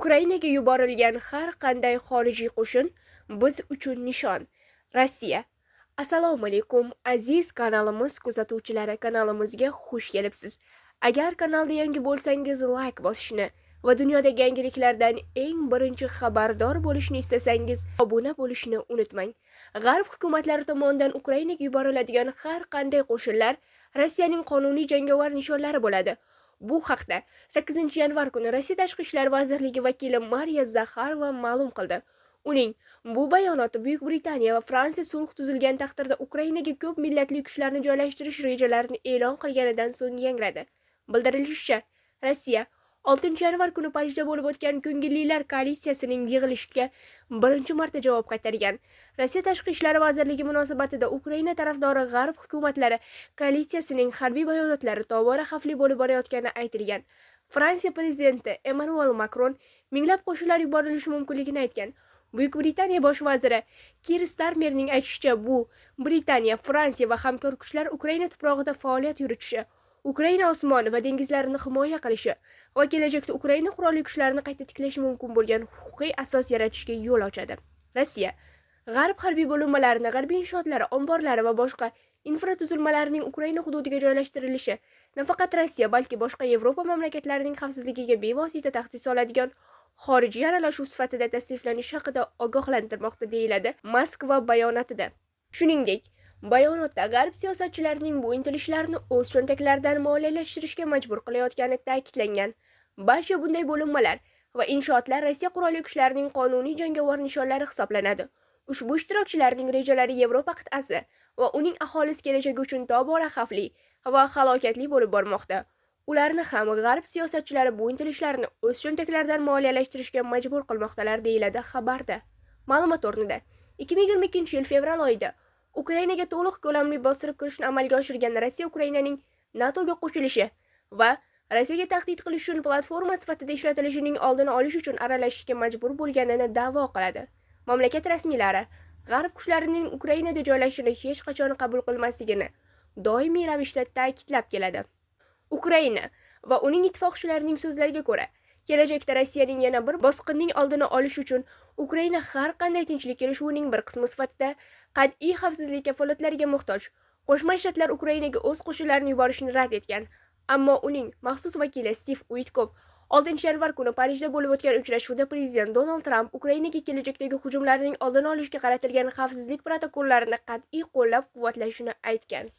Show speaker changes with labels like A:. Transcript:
A: Ukrainaga yuborilgan har qanday xorijiy qo'shin biz uchun nishon. Rossiya. Assalomu alaykum, aziz kanalimiz kuzatuvchilari, kanalimizga xush kelibsiz. Agar kanalda yangi bo'lsangiz, like bosishni va dunyodagi yangiliklardan eng birinchi xabardor bo'lishni istasangiz, obuna bo'lishni unutmang. G'arb hukumatlari tomonidan Ukrainaga yuboriladigan har qanday qo'shinlar Rossiyaning qonuniy jangovar nishonlari bo'ladi. Bu haqda 8-yanvar kuni Rossiya Tashqi ishlar vazirligi vakili Mariya Zakharova ma'lum qildi. Uning bu bayonoti Buyuk Britaniya va Fransiya sulh tuzilgan taqdirda Ukrainaga ko'p millatli kuchlarni joylashtirish rejalarini e'lon qilganidan so'ng yangradi. Bildirilishicha, Rossiya 6-yanvar kuni Parijda bo'lib o'tgan ko'ngillilar koalitsiyasining yig'ilishiga birinchi marta javob qaytargan. Rossiya Tashqi ishlar vazirligi munosabatida Ukraina tarafdori g'arb hukumatlari koalitsiyasining harbiy bayonotlari tobora xavfli bo'lib borayotgani aytilgan. Fransiya prezidenti Emmanuel Macron minglab qo'shinlar yuborilishi mumkinligini aytgan. Buyuk Britaniya bosh vaziri Keir Starmerning aytishicha, bu Britaniya, Fransiya va hamkor kuchlar Ukraina tuprog'ida faoliyat yuritishi, Ukraina osmoni va dengizlarini himoya qilishi va kelajakda Ukraina qurolli kuchlarini qayta tiklashi mumkin bo'lgan huquqiy asos yaratishga yo'l ochadi. Rossiya g'arb harbiy bo'linmalarining g'arbiy inshootlari, omborlari va boshqa infratuzilmalarining Ukraina hududiga joylashtirilishi nafaqat Rossiya, balki boshqa Yevropa mamlakatlarining xavfsizligiga bevosita tahdid soladigan xorijiy aralashuv sifatida tasniflanishi haqida ogohlantirmoqda, deyiladi Moskva bayonotida. Shuningdek, bayonotda g'arb siyosatchilarining bu intilishlarini o'z cho'ntaklaridan moliyalashtirishga majbur qilayotgani ta'kidlangan. Barcha bunday bo'linmalar va inshootlar Rossiya qurolli kuchlarining qonuniy jangovar nishonlari hisoblanadi. Ushbu ishtirokchilarning rejalari Yevropa qit'asi va uning aholisi kelajagi uchun tobora xavfli va halokatli bo'lib bormoqda. Ularni ham g'arb siyosatchilari bu intilishlarni o'z cho'ntaklaridan moliyalashtirishga majbur qilmoqdalar, deyiladi xabarda. Ma'lumot o'rnida 2022-yil fevral oyida Ukrainaga to'liq ko'lamli bostirib kirishni amalga oshirgan Rossiya Ukrainaning NATOga qo'shilishi va Rossiyaga tahdid qilish uchun platforma sifatida ishlatilishining oldini olish uchun aralashishga majbur bo'lganini da'vo qiladi. Mamlakat rasmiylari g'arb kuchlarining Ukrainada joylashishini hech qachon qabul qilmasligini doimiy ravishda ta'kidlab keladi. Ukraina va uning ittifoqchilarining so'zlariga ko'ra, kelajakda Rossiyaning yana bir bosqinning oldini olish uchun Ukraina har qanday tinchlik kelishuvining bir qismi sifatida qat'iy xavfsizlik kafolatlariga muhtoj. Qo'shma Shtatlar Ukrainaga o'z qo'shinlarini yuborishni rad etgan, ammo uning maxsus vakili Stiv Uitkov 6-yanvar kuni Parijda bo'lib o'tgan uchrashuvda prezident Donald Tramp Ukrainaga kelajakdagi hujumlarning oldini olishga qaratilgan xavfsizlik protokollarini qat'iy qo'llab-quvvatlashini aytgan.